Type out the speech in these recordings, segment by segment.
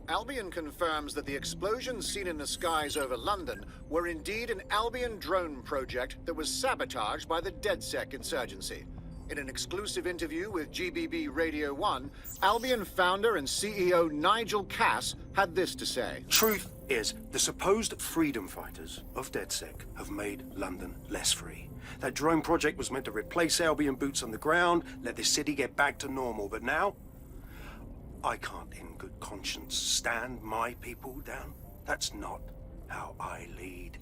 Albion confirms that the explosions seen in the skies over London were indeed an Albion drone project that was sabotaged by the DedSec insurgency. In an exclusive interview with GBB Radio 1, Albion founder and CEO Nigel Cass had this to say. Truth is, the supposed freedom fighters of DedSec have made London less free. That drone project was meant to replace Albion boots on the ground, let the city get back to normal, but now I can't in good conscience stand my people down. That's not how I lead.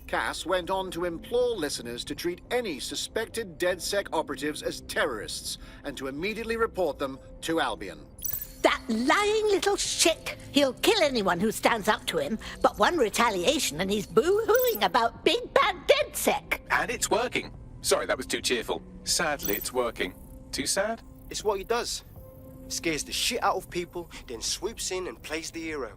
Cass went on to implore listeners to treat any suspected DedSec operatives as terrorists and to immediately report them to Albion. That lying little shit! He'll kill anyone who stands up to him, but one retaliation and he's boo-hooing about big bad DedSec. And it's working. Sorry, that was too cheerful. Sadly, it's working. Too sad? It's what he does. Scares the shit out of people, then swoops in and plays the hero.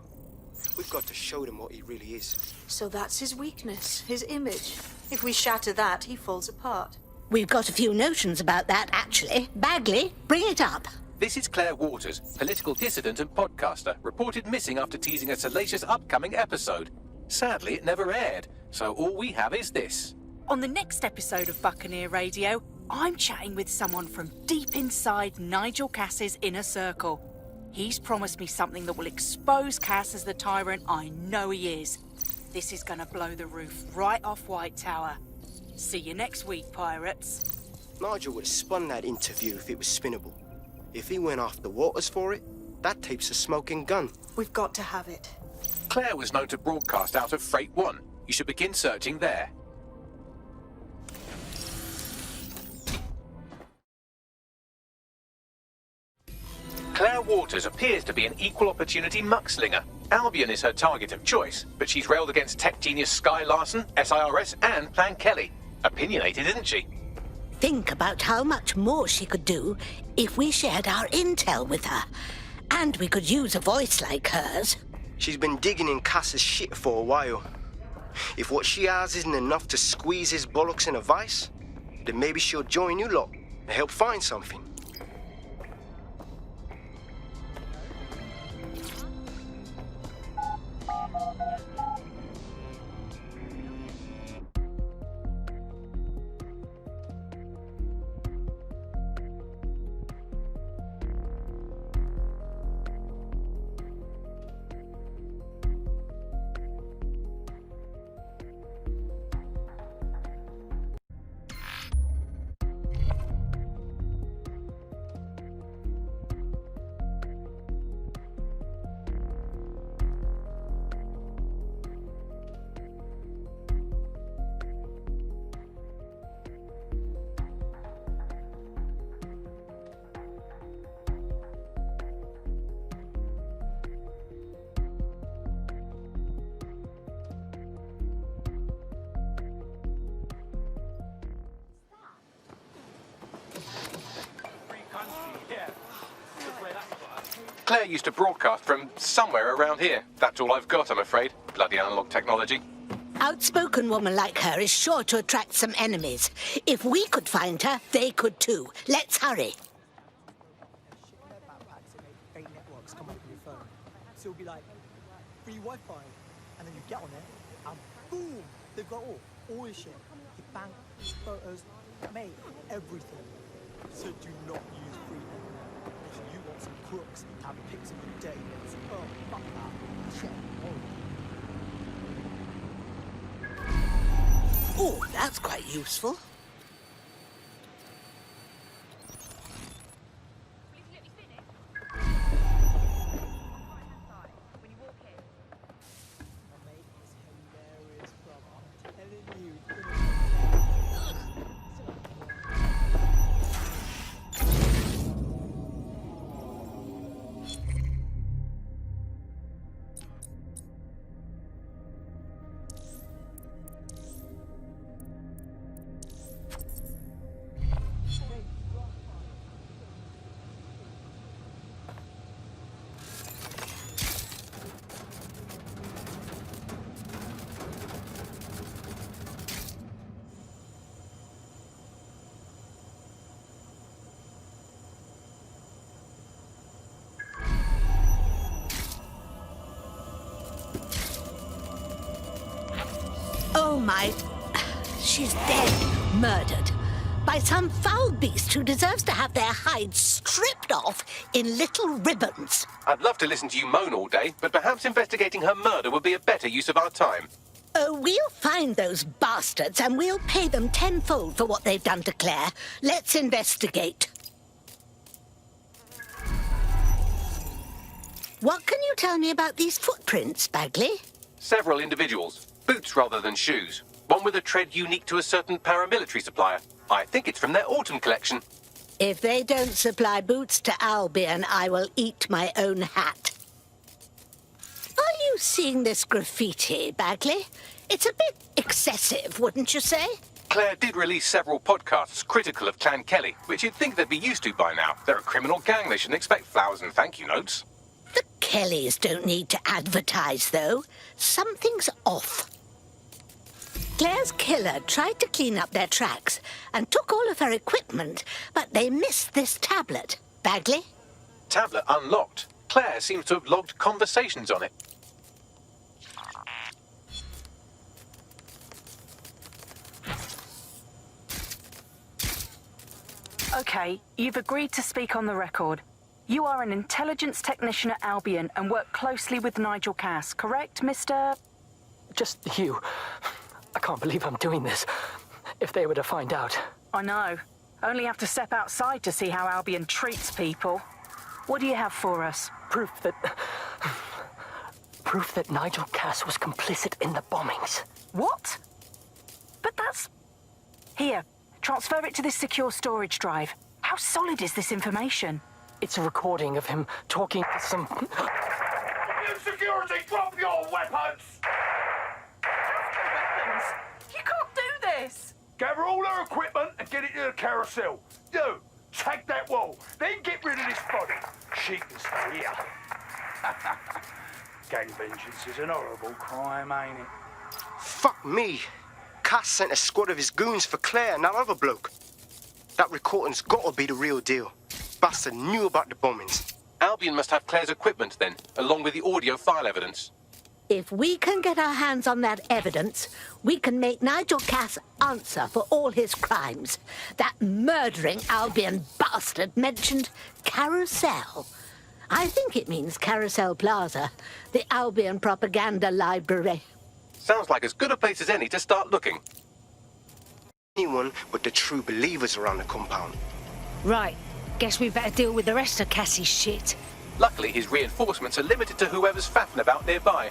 We've got to show them what he really is. So that's his weakness, his image. If we shatter that, he falls apart. We've got a few notions about that, actually. Bagley, bring it up. This is Claire Waters, political dissident and podcaster, reported missing after teasing a salacious upcoming episode. Sadly, it never aired, so all we have is this. On the next episode of Buccaneer Radio, I'm chatting with someone from deep inside Nigel Cass's inner circle. He's promised me something that will expose Cass as the tyrant I know he is. This is gonna blow the roof right off White Tower. See you next week, pirates. Nigel would have spun that interview if it was spinnable. If he went after Waters for it, that tape's a smoking gun. We've got to have it. Claire was known to broadcast out of Freight 1. You should begin searching there. Claire Waters appears to be an equal opportunity muckslinger. Albion is her target of choice, but she's railed against tech genius Sky Larson, SIRS, and Plan Kelly. Opinionated, isn't she? Think about how much more she could do if we shared our intel with her. And we could use a voice like hers. She's been digging in Cass's shit for a while. If what she has isn't enough to squeeze his bollocks in a vice, then maybe she'll join you lot and help find something. Claire used to broadcast from somewhere around here. That's all I've got, I'm afraid. Bloody analog technology. Outspoken woman like her is sure to attract some enemies. If we could find her, they could too. Let's hurry. Fake networks come up on your phone. So it'll be like free Wi-Fi, and then you get on it, and boom, they've got all your shit. Your bank, photos, mate, everything. So do not use free network. If you want some crooks to have pics of your day, oh, fuck that. Shit. Oh, that's quite useful. my... She's dead, murdered, by some foul beast who deserves to have their hides stripped off in little ribbons. I'd love to listen to you moan all day, but perhaps investigating her murder would be a better use of our time. We'll find those bastards and we'll pay them tenfold for what they've done to Claire. Let's investigate. What can you tell me about these footprints, Bagley? Several individuals. Boots rather than shoes. One with a tread unique to a certain paramilitary supplier. I think it's from their autumn collection. If they don't supply boots to Albion, I will eat my own hat. Are you seeing this graffiti, Bagley? It's a bit excessive, wouldn't you say? Claire did release several podcasts critical of Clan Kelly, which you'd think they'd be used to by now. They're a criminal gang. They shouldn't expect flowers and thank you notes. The Kellys don't need to advertise, though. Something's off. Claire's killer tried to clean up their tracks and took all of her equipment, but they missed this tablet. Bagley? Tablet unlocked. Claire seems to have logged conversations on it. Okay, you've agreed to speak on the record. You are an intelligence technician at Albion and work closely with Nigel Cass, correct, Mr...? Just you. I can't believe I'm doing this. If they were to find out. I know. Only have to step outside to see how Albion treats people. What do you have for us? Proof that Nigel Cass was complicit in the bombings. What? But that's... Here, transfer it to this secure storage drive. How solid is this information? It's a recording of him talking to some... Security, drop your weapons! You can't do this! Gather all her equipment and get it to the carousel. You, tag that wall, then get rid of this body. She can stay here. Gang vengeance is an horrible crime, ain't it? Fuck me. Cass sent a squad of his goons for Claire and that other bloke. That recording's gotta be the real deal. Bastard knew about the bombings. Albion must have Claire's equipment then, along with the audio file evidence. If we can get our hands on that evidence, we can make Nigel Cass answer for all his crimes. That murdering Albion bastard mentioned Carousel. I think it means Carousel Plaza, the Albion propaganda library. Sounds like as good a place as any to start looking. Anyone but the true believers around the compound. Right. Guess we better deal with the rest of Cassie's shit. Luckily, his reinforcements are limited to whoever's faffing about nearby.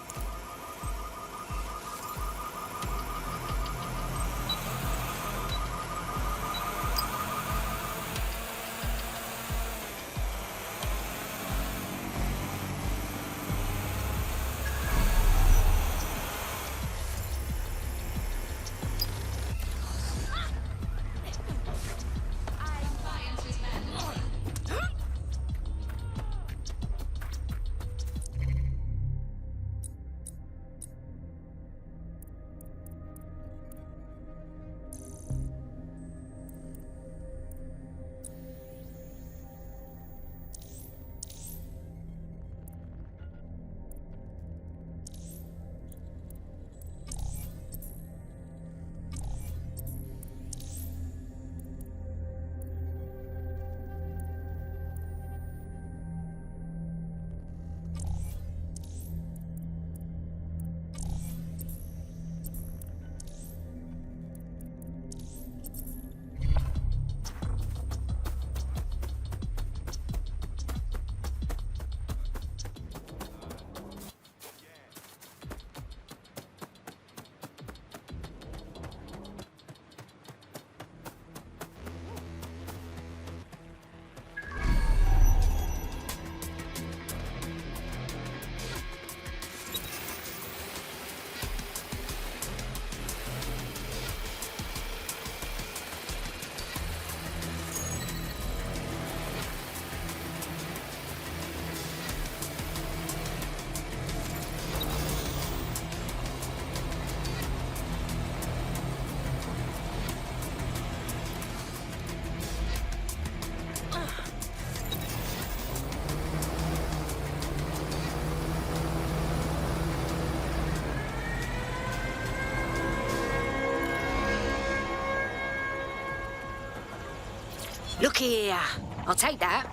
looky here. I'll take that.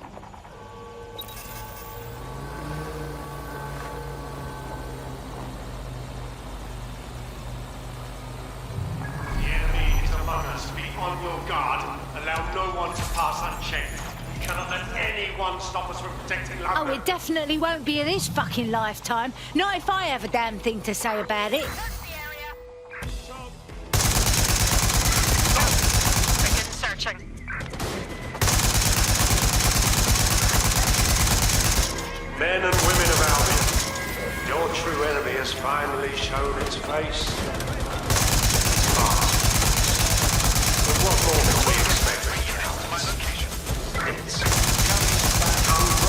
The enemy is among us. Be on your guard. Allow no one to pass unchecked. We cannot let anyone stop us from protecting London. Oh, it definitely won't be in this fucking lifetime. Not if I have a damn thing to say about it. Begin searching. Men and women of Albion, your true enemy has finally shown its face. It's Mars. But what more can we expect? It's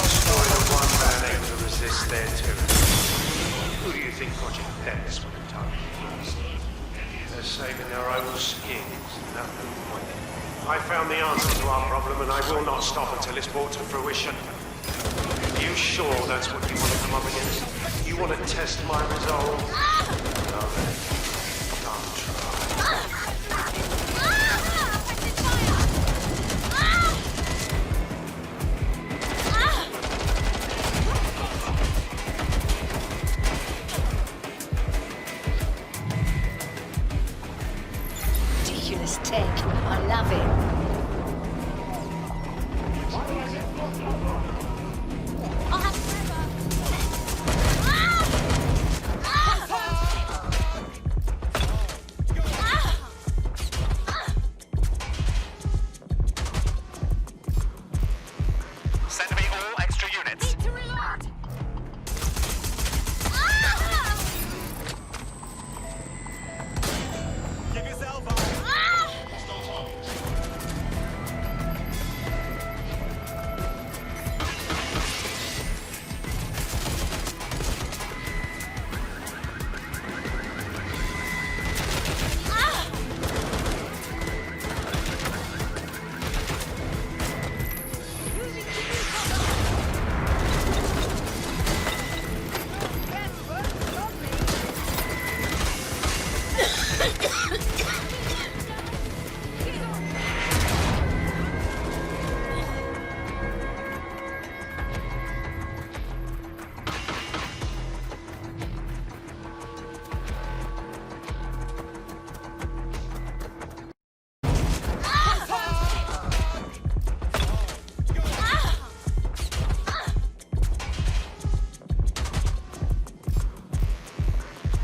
destroyed of one man able to resist their tyranny. Who do you think Project Pets would have targeted first? They're saving their own skins, nothing more. I found the answer to our problem, and I will not stop until it's brought to fruition. Are you sure that's what you want to come up against? You want to test my resolve? Well then, don't try. Ridiculous tech. I love it. Send me all extra units. Give yourself up.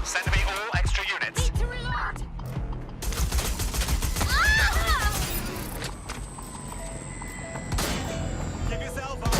Send me all extra units. Give yourself up.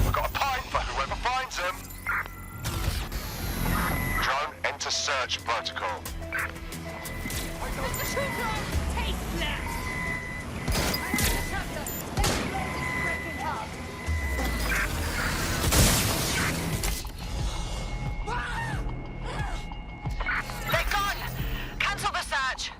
We've got a pint for whoever finds them. Drone, enter search protocol. They're gone! Cancel the search!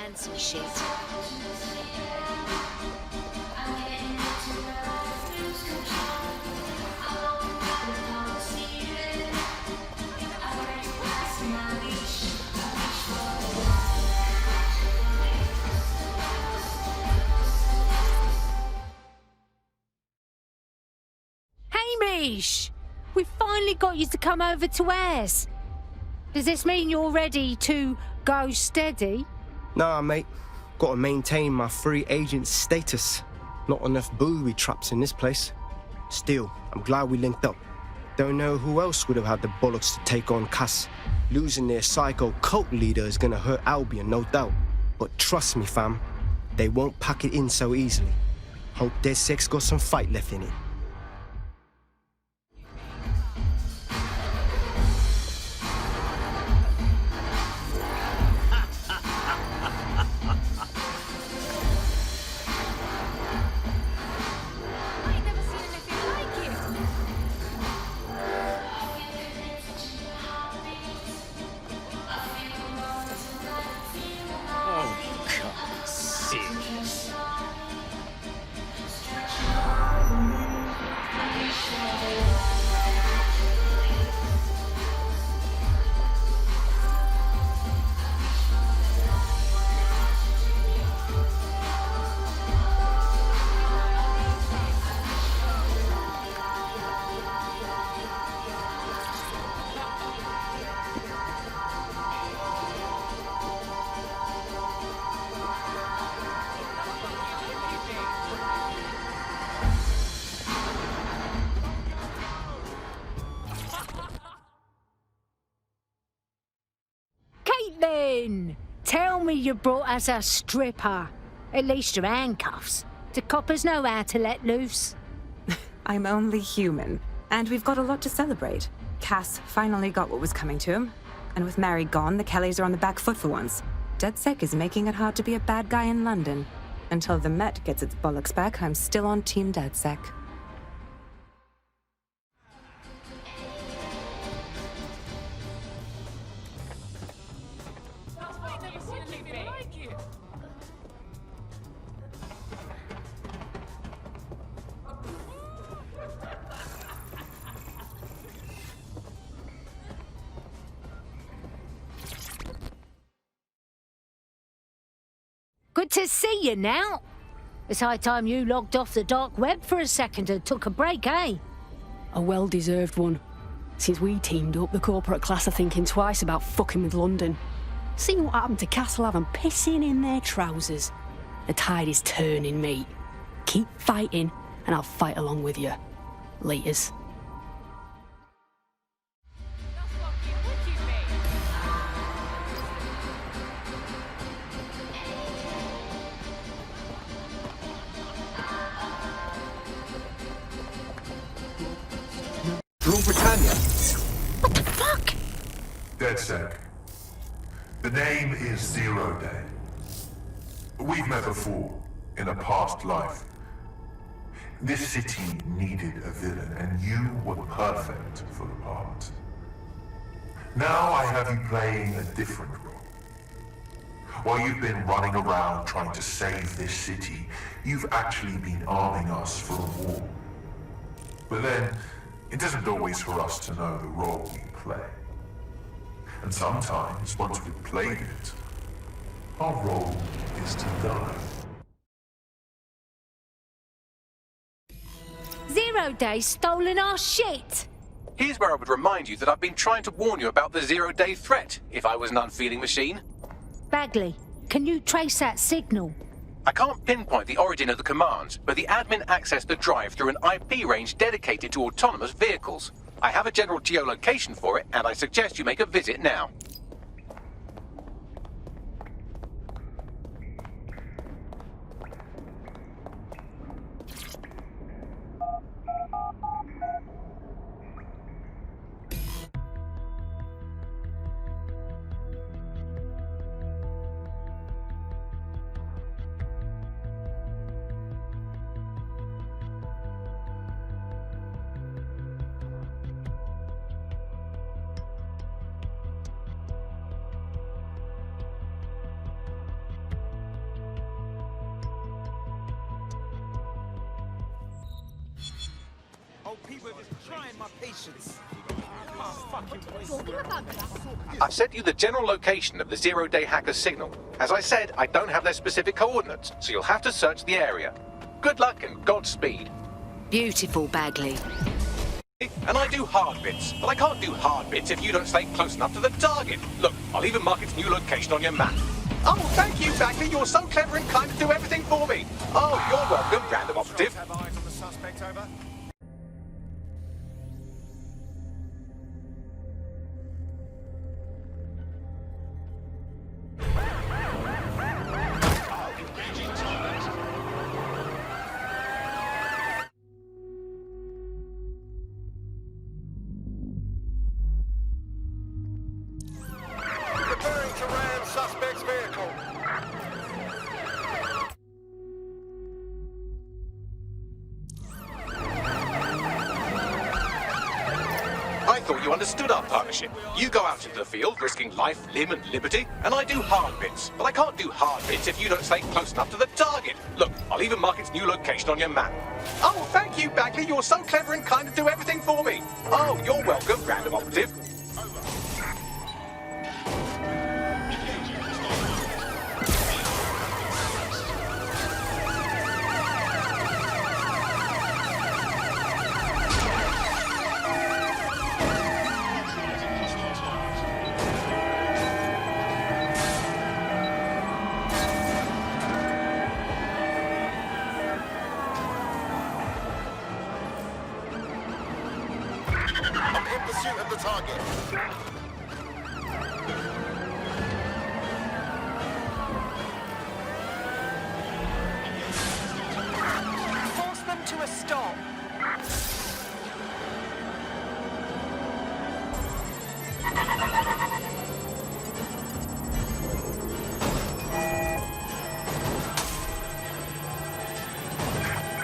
fancy shit. Hamish! We finally got you to come over to ours. Does this mean you're ready to go steady? Nah, mate. Gotta maintain my free agent status. Not enough booby traps in this place. Still, I'm glad we linked up. Don't know who else would have had the bollocks to take on Cass. Losing their psycho cult leader is gonna hurt Albion, no doubt. But trust me, fam, they won't pack it in so easily. Hope DedSec's got some fight left in it. Caitlin! Tell me you brought us a stripper. At least your handcuffs. Do coppers know how to let loose? I'm only human, and we've got a lot to celebrate. Cass finally got what was coming to him, and with Mary gone, the Kellys are on the back foot for once. DedSec is making it hard to be a bad guy in London. Until the Met gets its bollocks back, I'm still on Team DedSec. Good to see you now. It's high time you logged off the dark web for a second and took a break, eh? A well-deserved one. Since we teamed up, the corporate class are thinking twice about fucking with London. See what happened to Castlehaven pissing in their trousers. The tide is turning, mate. Keep fighting, and I'll fight along with you. Laters. Rule Britannia. What the fuck? DedSec. The name is Zero Day. We've met before, in a past life. This city needed a villain, and you were perfect for the part. Now I have you playing a different role. While you've been running around trying to save this city, you've actually been arming us for a war. But then, it isn't always for us to know the role we play. And sometimes, once we've played it, our role is to die. 0 Day stolen our shit! Here's where I would remind you that I've been trying to warn you about the 0 Day threat, if I was an unfeeling machine. Bagley, can you trace that signal? I can't pinpoint the origin of the command, but the admin accessed the drive through an IP range dedicated to autonomous vehicles. I have a general geolocation for it, and I suggest you make a visit now. Old people are just trying my patience. I've sent you the general location of the zero-day hacker signal. As I said, I don't have their specific coordinates, so you'll have to search the area. Good luck and Godspeed. Beautiful, Bagley. And I do hard bits, but I can't do hard bits if you don't stay close enough to the target. Look, I'll even mark its new location on your map. Oh, thank you, Bagley. You're so clever and kind to do everything for me. Oh, you're welcome, random operative. Have eyes on the suspect, over. Preparing to ram suspect's vehicle. I thought you understood our partnership. You go out into the field, risking life, limb, and liberty, and I do hard bits. But I can't do hard bits if you don't stay close enough to the target. Look, I'll even mark its new location on your map. Oh, thank you, Bagley. You're so clever and kind to do everything for me. Oh, you're welcome, random operative. I'm in pursuit of the target. Force them to a stop.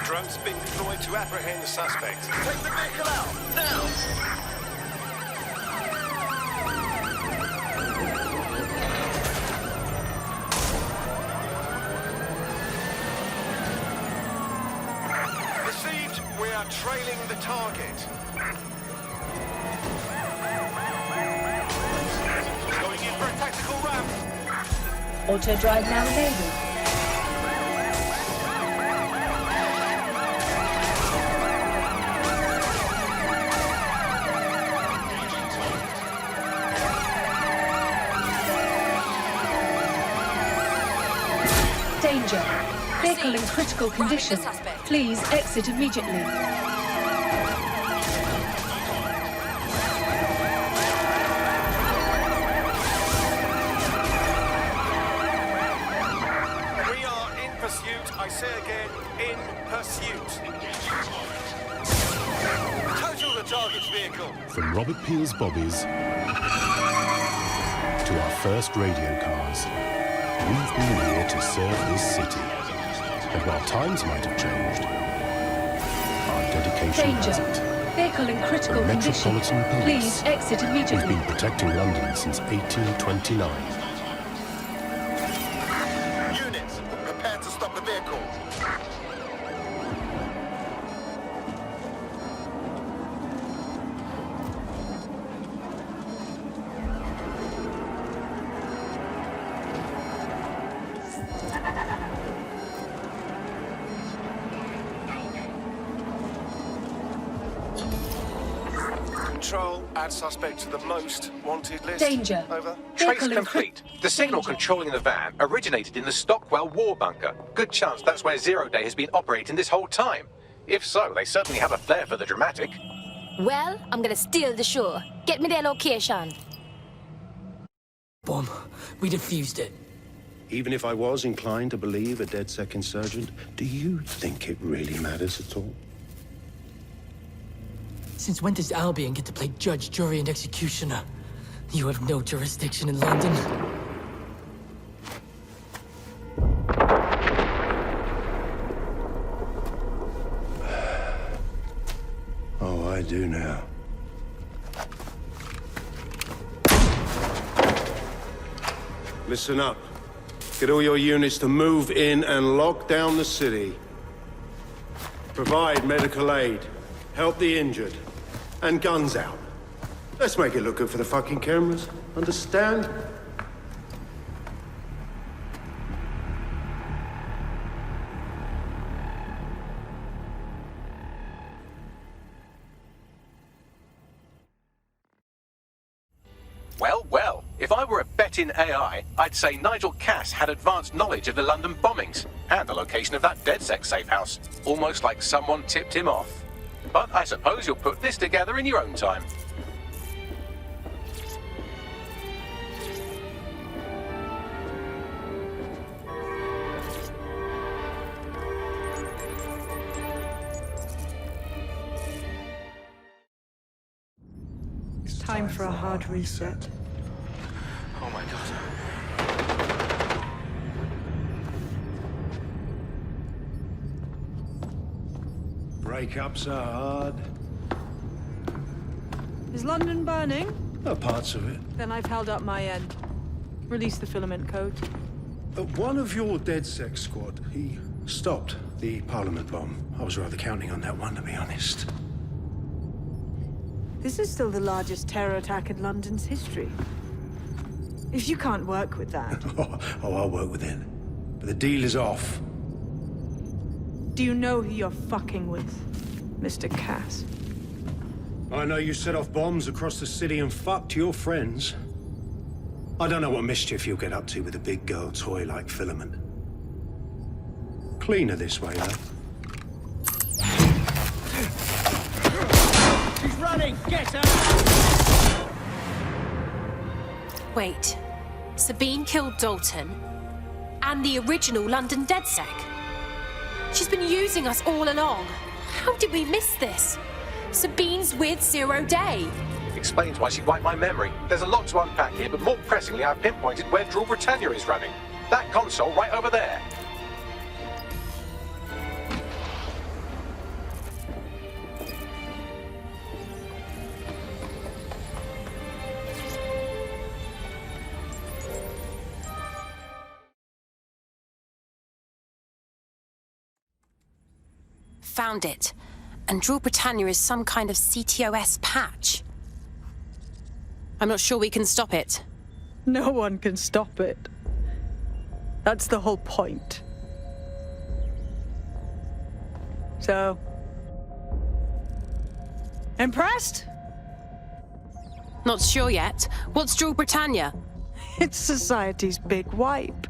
Drone's been deployed to apprehend the suspect. Take the vehicle out, now! Received, we are trailing the target. Going in for a tactical ramp. Auto drive now enabled. Danger. Vehicle in critical condition. Please exit immediately. We are in pursuit, I say again, in pursuit. Total the target's vehicle. From Robert Peel's Bobbies to our first radio cars, we've been here to serve this city. And while times might have changed, our dedication Danger. hasn't. Vehicle in critical The condition. Metropolitan Police. Please exit immediately. We've been protecting London since 1829. Units, prepare to stop the vehicle. Control, add suspect to the most wanted list. Danger. Over. Trace complete. The signal controlling the van originated in the Stockwell war bunker. Good chance that's where Zero Day has been operating this whole time. If so, they certainly have a flair for the dramatic. Well, I'm gonna steal the show. Get me their location. Bomb. We defused it. Even if I was inclined to believe a DedSec insurgent, do you think it really matters at all? Since when does Albion get to play judge, jury, and executioner? You have no jurisdiction in London. Oh, I do now. Listen up. Get all your units to move in and lock down the city. Provide medical aid. help the injured, and guns out. Let's make it look good for the fucking cameras. Understand? Well, well, if I were a betting AI, I'd say Nigel Cass had advanced knowledge of the London bombings and the location of that DedSec safe house, almost like someone tipped him off. But I suppose you'll put this together in your own time. It's time for a hard reset. Oh my god. Breakups are hard. Is London burning? Parts of it. Then I've held up my end. Release the filament code. One of your DedSec squad, he stopped the Parliament bomb. I was rather counting on that one, to be honest. This is still the largest terror attack in London's history. If you can't work with that... I'll work with it. But the deal is off. Do you know who you're fucking with, Mr. Cass? I know you set off bombs across the city and fucked your friends. I don't know what mischief you'll get up to with a big girl toy like Filament. Cleaner this way, though. She's running! Get her! Wait. Sabine killed Dalton and the original London DedSec. She's been using us all along. How did we miss this? Sabine's with 0 Day. Explains why she wiped my memory. There's a lot to unpack here, but more pressingly, I've pinpointed where Drako Britannia is running. That console right over there. Found it. And Drako Britannia is some kind of CTOS patch. I'm not sure we can stop it. No one can stop it. That's the whole point. So... impressed? Not sure yet. What's Drako Britannia? It's society's big wipe.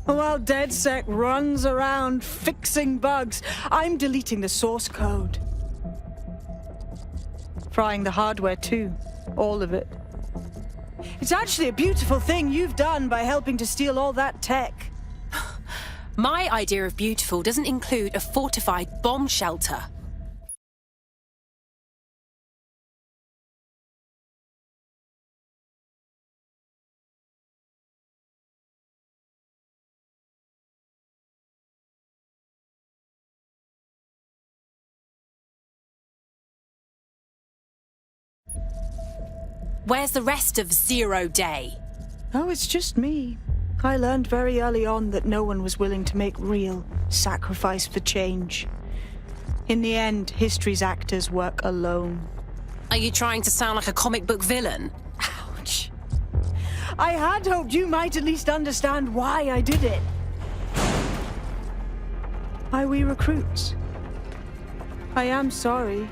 While DedSec runs around fixing bugs, I'm deleting the source code. Frying the hardware too. All of it. It's actually a beautiful thing you've done by helping to steal all that tech. My idea of beautiful doesn't include a fortified bomb shelter. Where's the rest of 0 Day? Oh, it's just me. I learned very early on that no one was willing to make real sacrifice for change. In the end, history's actors work alone. Are you trying to sound like a comic book villain? Ouch. I had hoped you might at least understand why I did it. Why we recruits. I am sorry.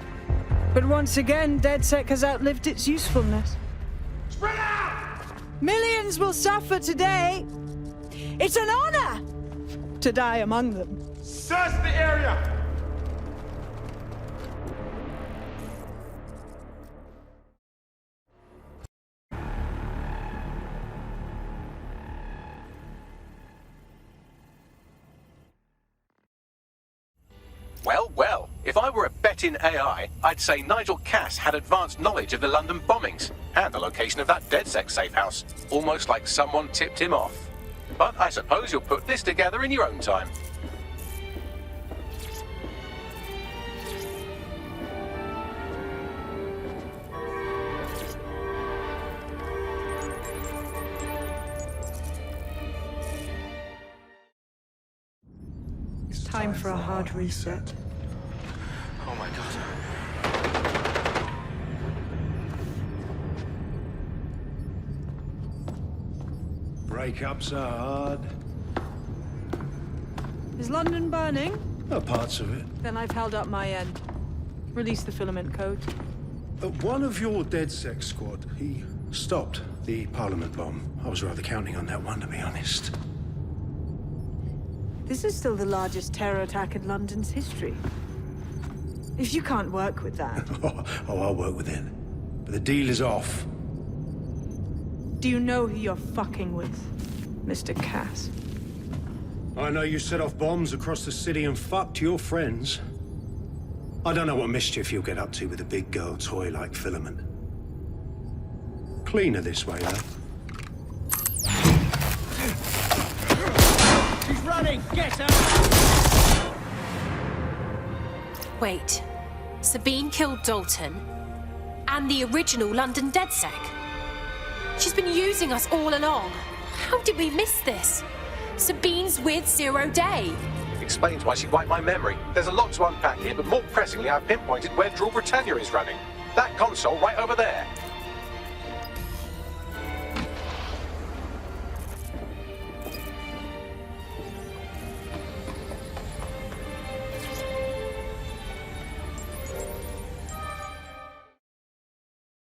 But once again, DedSec has outlived its usefulness. Spread out! Millions will suffer today. It's an honor to die among them. Search the area! Well, well, if I were a betting AI, I'd say Nigel Cass had advanced knowledge of the London bombings and the location of that DedSec safe house, almost like someone tipped him off. But I suppose you'll put this together in your own time. It's time for a hard reset. Oh my god. breakups are hard. Is London burning? Oh, parts of it. Then I've held up my end. Release the filament code. One of your DedSec squad, he stopped the Parliament bomb. I was rather counting on that one, to be honest. This is still the largest terror attack in London's history. If you can't work with that... Oh, I'll work with it. But the deal is off. Do you know who you're fucking with, Mr. Cass? I know you set off bombs across the city and fucked your friends. I don't know what mischief you'll get up to with a big girl toy like Filament. Cleaner this way, though. She's running! Get her! Wait. Sabine killed Dalton and the original London DedSec. She's been using us all along. How did we miss this? Sabine's with 0 Day. Explains why she wiped my memory. There's a lot to unpack here, but more pressingly, I've pinpointed where Draw Britannia is running. That console right over there.